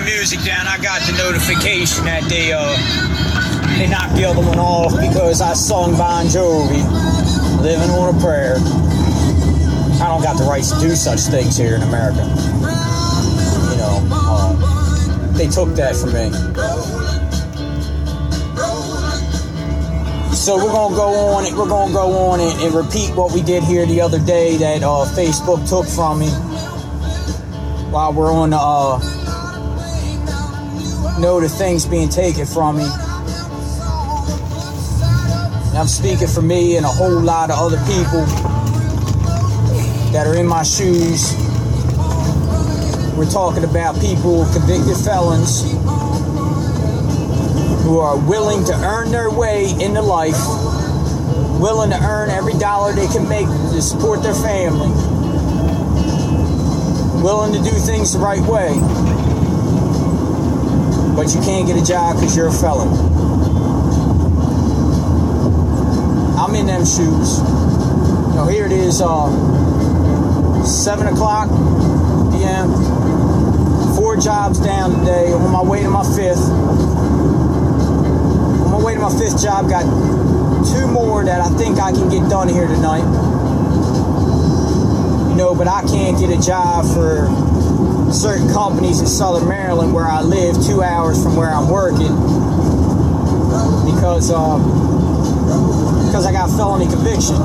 music down, I got the notification that they knocked the other one off because I sung Bon Jovi, Living on a Prayer. I don't got the rights to do such things here in America. You know, they took that from me. So we're gonna go on and repeat what we did here the other day that Facebook took from me while we're on the things being taken from me. And I'm speaking for me and a whole lot of other people that are in my shoes. We're talking about people, convicted felons, who are willing to earn their way into life, willing to earn every dollar they can make to support their family, willing to do things the right way, but you can't get a job because you're a felon. I'm in them shoes. You know, here it is, 7 o'clock p.m., 4 jobs down today, on my way to my 5th. On my way to my 5th job, got 2 more that I think I can get done here tonight. You know, but I can't get a job for certain companies in Southern Maryland where I live 2 hours from where I'm working because I got felony conviction.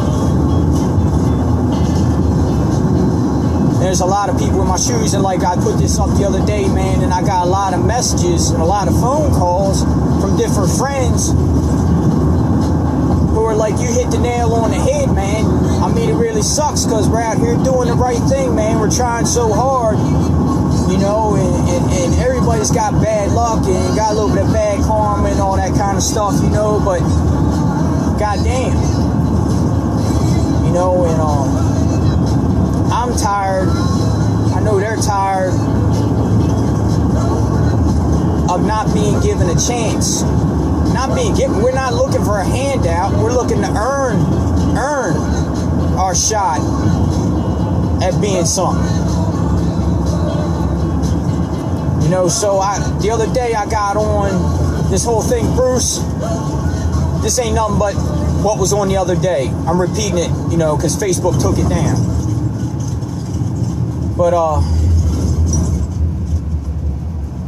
There's a lot of people in my shoes, and like I put this up the other day, man, and I got a lot of messages and a lot of phone calls from different friends who are like, you hit the nail on the head, man. I mean, it really sucks because we're out here doing the right thing, man. We're trying so hard, you know, and everybody's got bad luck and got a little bit of bad karma and all that kind of stuff, you know, but goddamn, you know, and I'm tired. I know they're tired of not being given a chance. We're not looking for a handout. We're looking to earn our shot at being something. You know, so the other day I got on this whole thing, Bruce. This ain't nothing but what was on the other day. I'm repeating it, you know, because Facebook took it down. But,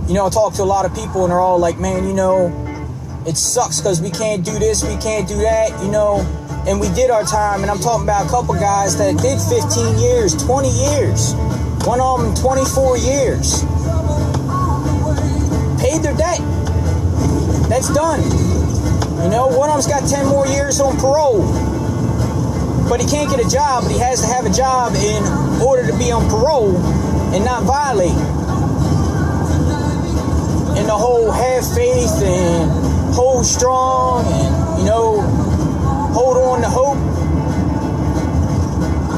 you know, I talk to a lot of people and they're all like, man, you know, it sucks because we can't do this, we can't do that, you know, and we did our time. And I'm talking about a couple guys that did 15 years, 20 years, one of them 24 years, paid their debt. That's done. You know, one of them's got 10 more years on parole. But he can't get a job, but he has to have a job in order to be on parole and not violate. And the whole have faith and hold strong and, you know, hold on to hope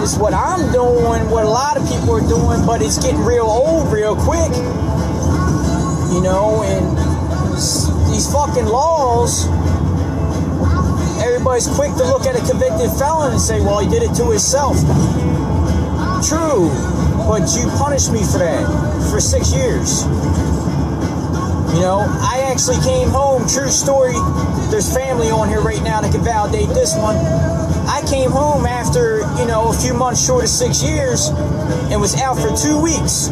is what I'm doing, what a lot of people are doing, but it's getting real old real quick. You know, and these fucking laws, everybody's quick to look at a convicted felon and say, well, he did it to himself. True, but you punished me for that for 6 years. You know, I actually came home, true story, there's family on here right now that can validate this one. I came home after, you know, a few months short of 6 years and was out for 2 weeks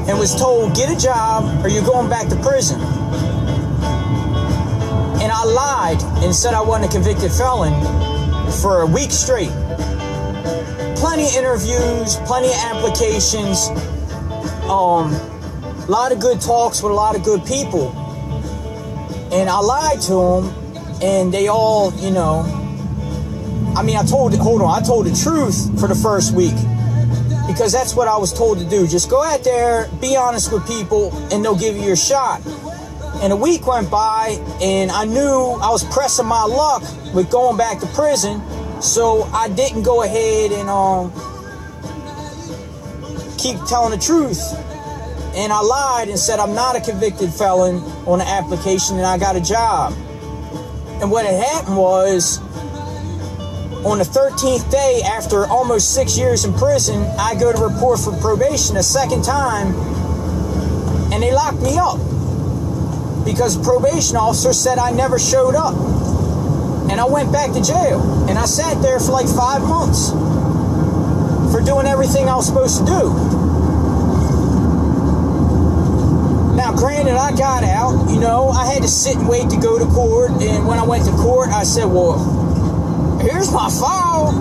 and was told, get a job or you're going back to prison. And I lied and said I wasn't a convicted felon for a week straight. Plenty of interviews, plenty of applications, a lot of good talks with a lot of good people. And I lied to them, and they all, you know, I mean, I told the truth for the first week because that's what I was told to do. Just go out there, be honest with people, and they'll give you your shot. And a week went by, and I knew I was pressing my luck with going back to prison, so I didn't go ahead and keep telling the truth. And I lied and said I'm not a convicted felon on the application and I got a job. And what had happened was, on the 13th day after almost 6 years in prison, I go to report for probation a second time, And they locked me up because the probation officer said I never showed up. And I went back to jail. And I sat there for like 5 months for doing everything I was supposed to do. Now, granted, I got out. You know, I had to sit and wait to go to court. And when I went to court, I said, well, here's my file.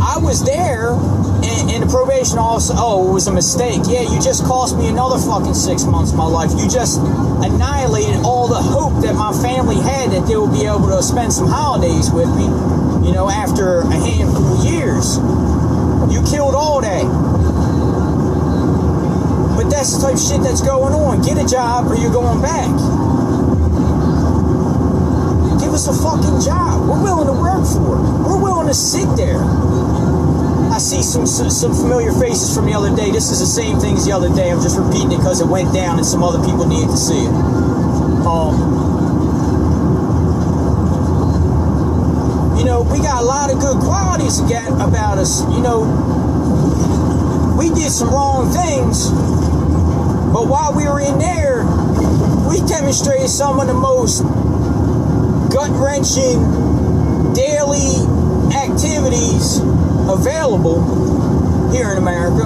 I was there. And the probation officer, oh, it was a mistake. Yeah, you just cost me another fucking 6 months of my life. You just annihilated all the hope that my family had that they would be able to spend some holidays with me, you know, after a handful of years. You killed all that. But that's the type of shit that's going on. Get a job or you're going back. Give us a fucking job. We're willing to work for it. We're willing to sit there. I see some familiar faces from the other day. This is the same thing as the other day. I'm just repeating it because it went down and some other people needed to see it. You know, we got a lot of good qualities about us. You know, we did some wrong things, but while we were in there, we demonstrated some of the most gut-wrenching daily activities available here in America.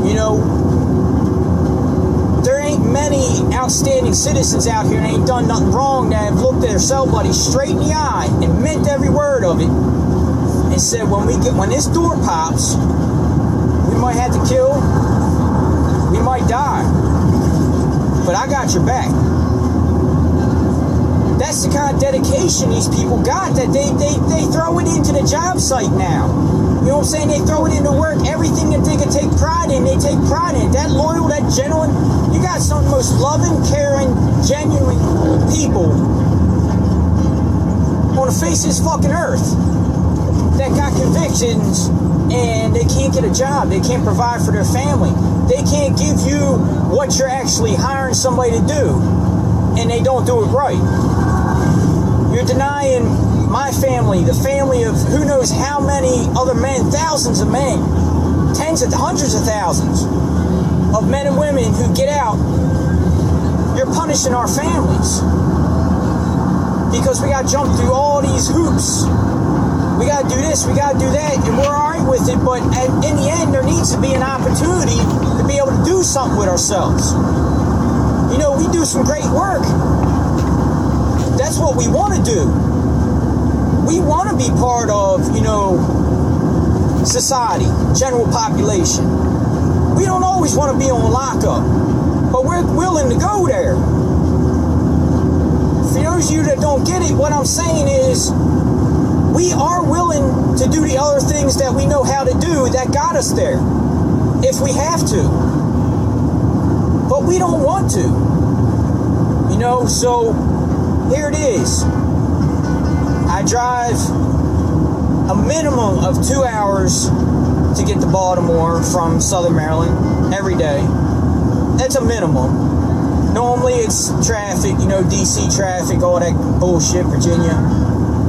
You know, there ain't many outstanding citizens out here that ain't done nothing wrong that have looked at their cell buddy straight in the eye and meant every word of it and said, when this door pops, we might have to kill, we might die, but I got your back. That's the kind of dedication these people got, that they throw it into the job site now. You know what I'm saying? They throw it into work. Everything that they can take pride in, they take pride in. That loyal, that genuine. You got some of the most loving, caring, genuine people on the face of this fucking earth that got convictions and they can't get a job. They can't provide for their family. They can't give you what you're actually hiring somebody to do, and they don't do it right. You're denying my family, the family of who knows how many other men, thousands of men, hundreds of thousands of men and women who get out. You're punishing our families because we got to jump through all these hoops. We got to do this, we got to do that, and we're all right with it, but in the end, there needs to be an opportunity to be able to do something with ourselves. You know, we do some great work. That's what we want to do. We want to be part of, you know, society, general population. We don't always want to be on lockup, but we're willing to go there. For those of you that don't get it, what I'm saying is we are willing to do the other things that we know how to do that got us there, if we have to. But we don't want to. You know, so here it is. I drive a minimum of 2 hours to get to Baltimore from Southern Maryland every day. That's a minimum. Normally it's traffic, you know, DC traffic, all that bullshit, Virginia.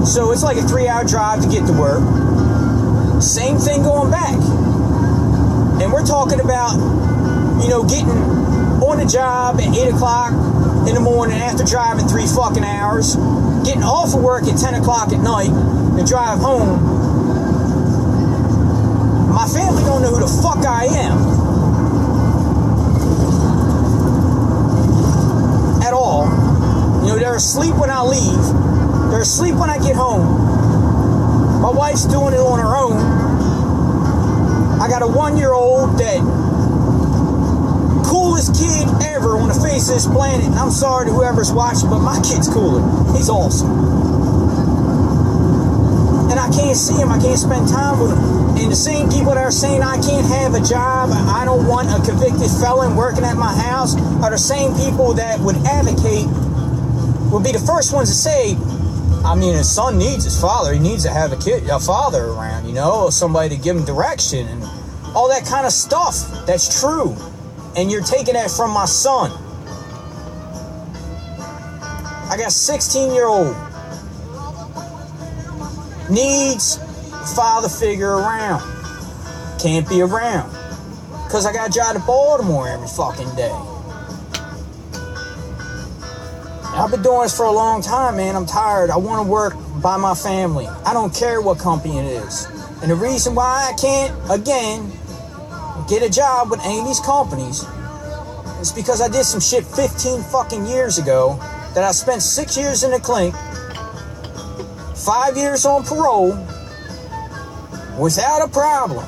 So it's like a 3-hour drive to get to work. Same thing going back. And we're talking about, you know, getting on the job at 8 o'clock in the morning after driving 3 fucking hours, getting off of work at 10 o'clock at night and drive home. My family don't know who the fuck I am at all. You know, they're asleep when I leave. They're asleep when I get home. My wife's doing it on her own. I got a 1-year-old that coolest kid ever on the face of this planet. And I'm sorry to whoever's watching, but my kid's cooler. He's awesome. And I can't see him. I can't spend time with him. And the same people that are saying I can't have a job, I don't want a convicted felon working at my house, are the same people that would advocate, would be the first ones to say, I mean, his son needs his father. He needs to have a father around, you know, somebody to give him direction and all that kind of stuff. That's true. And you're taking that from my son. I got a 16-year-old. Needs a father figure around. Can't be around. Because I got to drive to Baltimore every fucking day. I've been doing this for a long time, man. I'm tired. I want to work by my family. I don't care what company it is. And the reason why I can't, again, get a job with any of these companies is because I did some shit 15 fucking years ago that I spent 6 years in the clink, 5 years on parole, without a problem.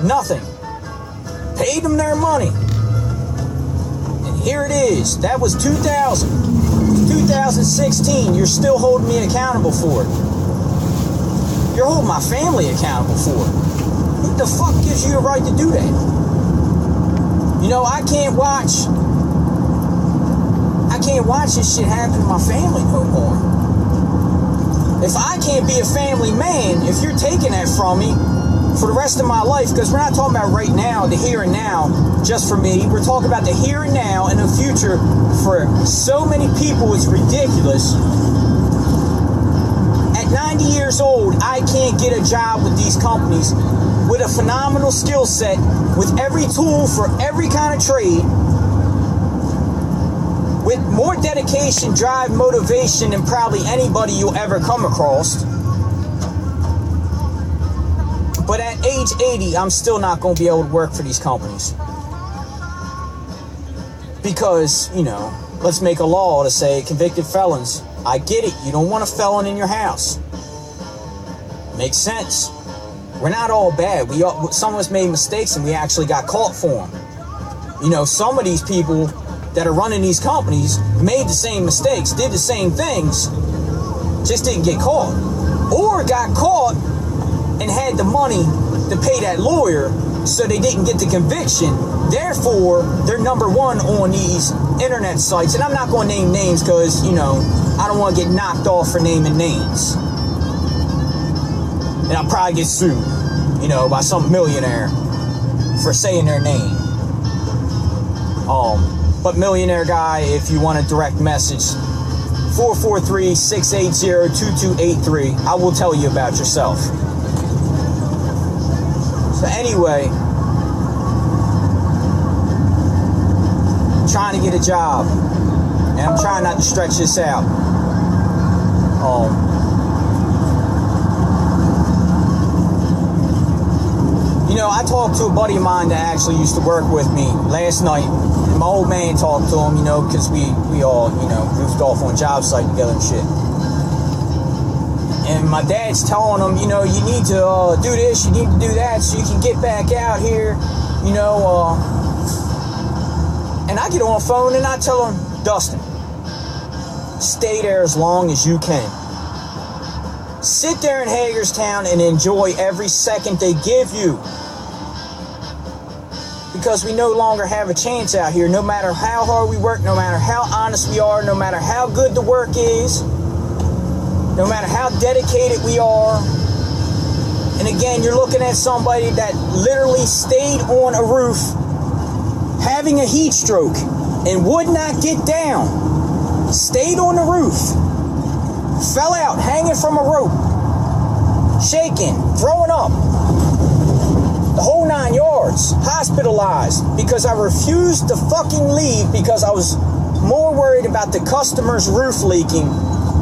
Nothing. Paid them their money. And here it is. That was 2000. 2016, you're still holding me accountable for it. You're holding my family accountable for it. Who the fuck gives you the right to do that? You know, I can't watch this shit happen to my family no more. If I can't be a family man, if you're taking that from me for the rest of my life, because we're not talking about right now, the here and now, just for me. We're talking about the here and now and the future for so many people. It's ridiculous. At 90 years old, I can't get a job with these companies with a phenomenal skill set, with every tool for every kind of trade, with more dedication, drive, motivation than probably anybody you'll ever come across. But at age 80, I'm still not going to be able to work for these companies. Because, you know, let's make a law to say convicted felons. I get it. You don't want a felon in your house. Makes sense. We're not all bad. Some of us made mistakes and we actually got caught for them. You know, some of these people that are running these companies made the same mistakes, did the same things, just didn't get caught. Or got caught and had the money to pay that lawyer, so they didn't get the conviction. Therefore, they're number one on these internet sites. And I'm not going to name names because, you know, I don't want to get knocked off for naming names. And I'll probably get sued, you know, by some millionaire for saying their name. But millionaire guy, if you want a direct message, 443-680-2283. I will tell you about yourself. So anyway, I'm trying to get a job, and I'm trying not to stretch this out. You know, I talked to a buddy of mine that actually used to work with me last night. And my old man talked to him, you know, because we all, you know, goofed off on job site together and shit. And my dad's telling him, you know, you need to do this, you need to do that so you can get back out here, you know. And I get on the phone and I tell him, Dustin, stay there as long as you can. Sit there in Hagerstown and enjoy every second they give you. Because we no longer have a chance out here, no matter how hard we work, no matter how honest we are, no matter how good the work is, no matter how dedicated we are. And again, you're looking at somebody that literally stayed on a roof having a heat stroke and would not get down. Stayed on the roof. Fell out, hanging from a rope. Shaking, throwing up. The whole 9 yards. Hospitalized because I refused to fucking leave because I was more worried about the customer's roof leaking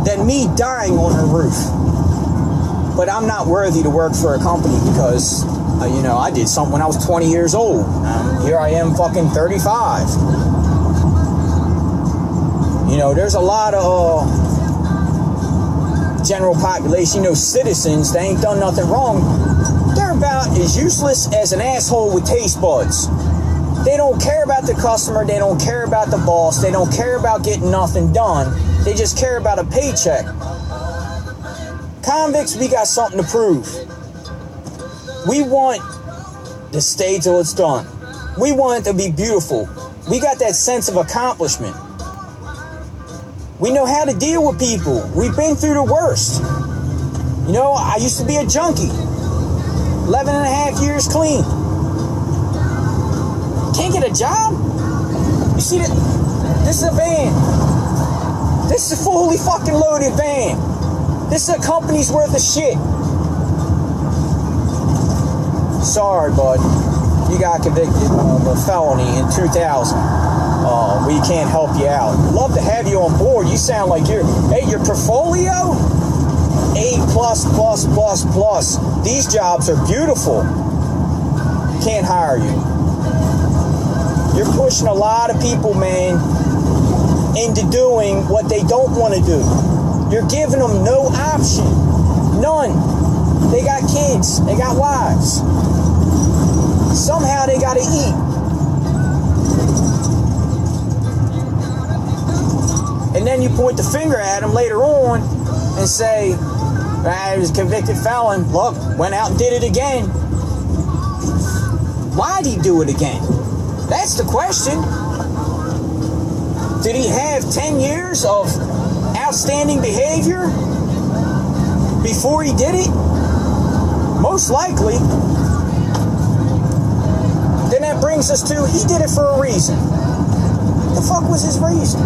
than me dying on her roof. But I'm not worthy to work for a company because, you know, I did something when I was 20 years old. Here I am fucking 35. You know, there's a lot of general population, you know, citizens that ain't done nothing wrong. They're about as useless as an asshole with taste buds. They don't care about the customer. They don't care about the boss. They don't care about getting nothing done. They just care about a paycheck. Convicts, we got something to prove. We want to stay till it's done. We want it to be beautiful. We got that sense of accomplishment. We know how to deal with people. We've been through the worst. You know, I used to be a junkie. 11 and a half years clean. Can't get a job? You see that? This is a van. This is a fully fucking loaded van. This is a company's worth of shit. Sorry, bud. you got convicted of a felony in 2000. We can't help you out. Love to have you on board. You sound like your portfolio, A++++. These jobs are beautiful. Can't hire you. You're pushing a lot of people, man, into doing what they don't want to do. You're giving them no option. None. They got kids. They got wives. Somehow they got to eat. And then you point the finger at them later on and say, he was a convicted felon. Look, went out and did it again. Why'd he do it again? That's the question. Did he have 10 years of outstanding behavior before he did it? Most likely. Then that brings us to, he did it for a reason. The fuck was his reason?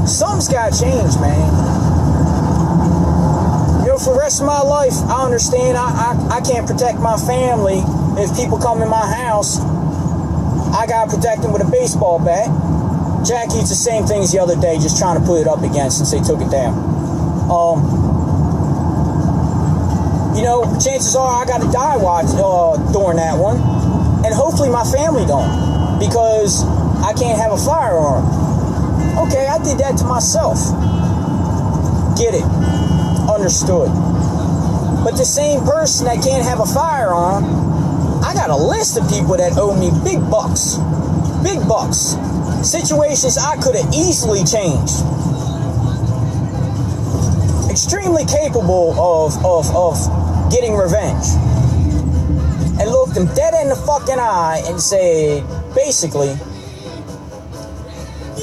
Something's got to change, man. You know, for the rest of my life, I understand I can't protect my family. If people come in my house, I got to protect them with a baseball bat. Jackie, it's the same thing as the other day, just trying to put it up again since they took it down. You know, chances are I got to die during that one. And hopefully my family don't, because I can't have a firearm. Okay, I did that to myself. Get it. Understood. But the same person that can't have a firearm, I got a list of people that owe me big bucks. Big bucks. Situations I could have easily changed. Extremely capable of getting revenge. And looked them dead in the fucking eye and said, basically,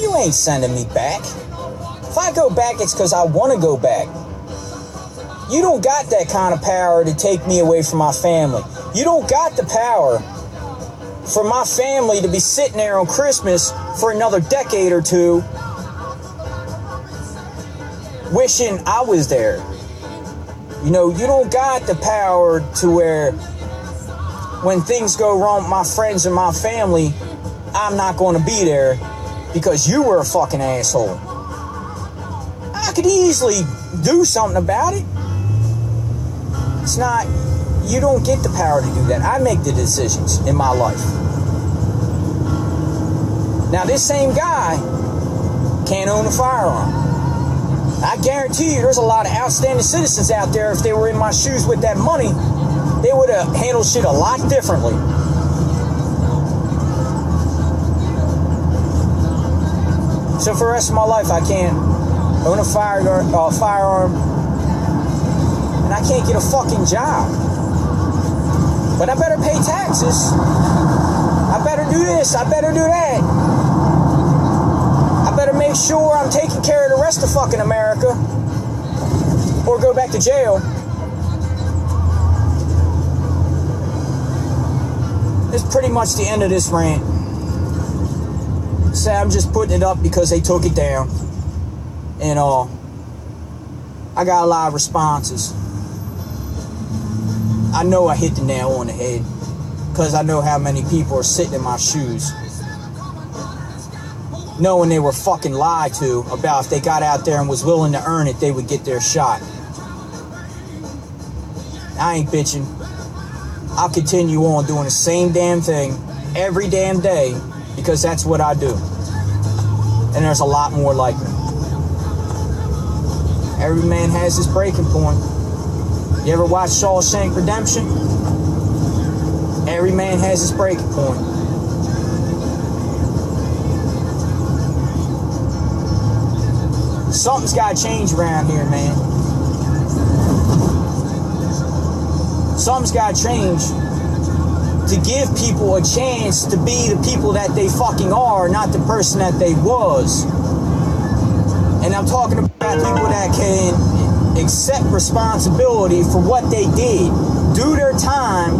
you ain't sending me back. If I go back, it's because I want to go back. You don't got that kind of power to take me away from my family. You don't got the power for my family to be sitting there on Christmas for another decade or two wishing I was there. You know, you don't got the power to where when things go wrong with my friends and my family, I'm not going to be there because you were a fucking asshole. I could easily do something about it. It's not, you don't get the power to do that. I make the decisions in my life. Now, this same guy can't own a firearm. I guarantee you there's a lot of outstanding citizens out there, if they were in my shoes with that money, they would have handled shit a lot differently. So for the rest of my life, I can't own a firearm, and I can't get a fucking job. But I better pay taxes. I better do this. I better do that. I better make sure I'm taking care of the rest of fucking America, or go back to jail. It's pretty much the end of this rant. Say I'm just putting it up because they took it down. And I got a lot of responses. I know I hit the nail on the head, because I know how many people are sitting in my shoes, knowing they were fucking lied to about if they got out there and was willing to earn it, they would get their shot. I ain't bitching. I'll continue on doing the same damn thing every damn day, because that's what I do. And there's a lot more like me. Every man has his breaking point. You ever watch Shawshank Redemption? Every man has his breaking point. Something's got to change around here, man. Something's got to change to give people a chance to be the people that they fucking are, not the person that they was. And I'm talking about people that can accept responsibility for what they did, do their time,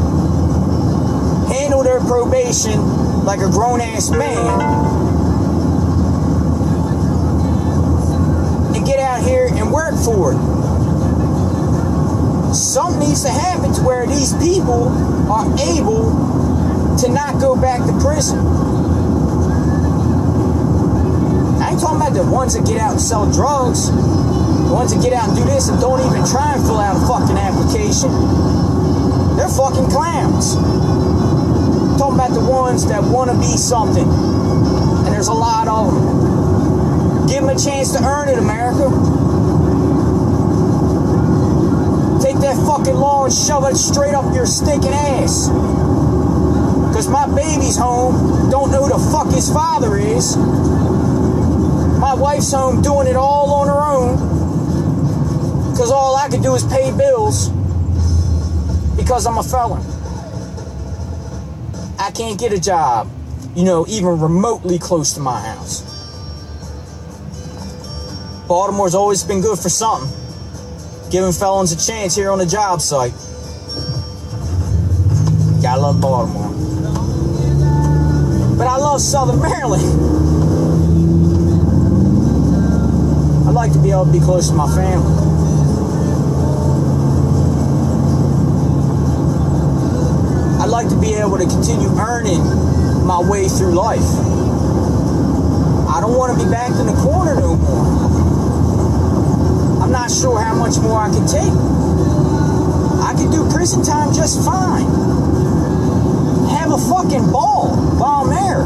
handle their probation like a grown-ass man, and get out here and work for it. Something needs to happen to where these people are able to not go back to prison. I ain't talking about the ones that get out and sell drugs, the ones that get out and do this and don't even try and fill out a fucking application. They're fucking clowns. I'm talking about the ones that want to be something, and there's a lot of them. Give them a chance to earn it, America. Take that fucking law and shove it straight up your stinking ass. Because my baby's home, don't know who the fuck his father is. My wife's home doing it all on her own. Because all I can do is pay bills. Because I'm a felon. I can't get a job, even remotely close to my house. Baltimore's always been good for something. Giving felons a chance here on the job site. Gotta love Baltimore. But I love Southern Maryland. I'd like to be able to be close to my family. I'd like to be able to continue earning my way through life. I don't want to be backed in the corner no more. I'm not sure how much more I can take. I can do prison time just fine. Have a fucking ball while I'm there.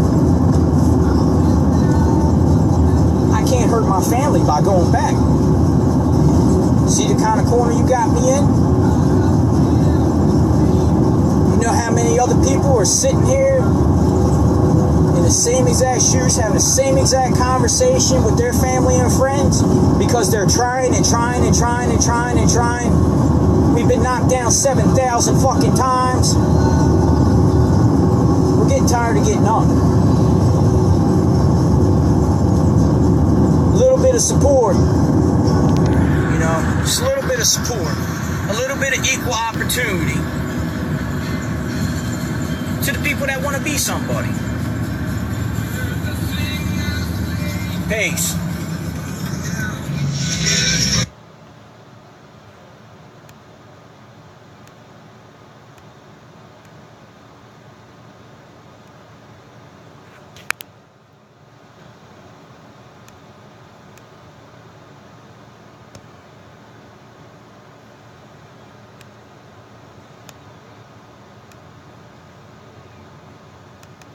I can't hurt my family by going back. See the kind of corner you got me in? You know how many other people are sitting here in the same exact shoes, having the same exact conversation with their family and friends because they're trying and trying and trying and trying and trying. We've been knocked down 7,000 fucking times. We're getting tired of getting up. A little bit of support, just a little bit of support, a little bit of equal opportunity to the people that want to be somebody. Peace.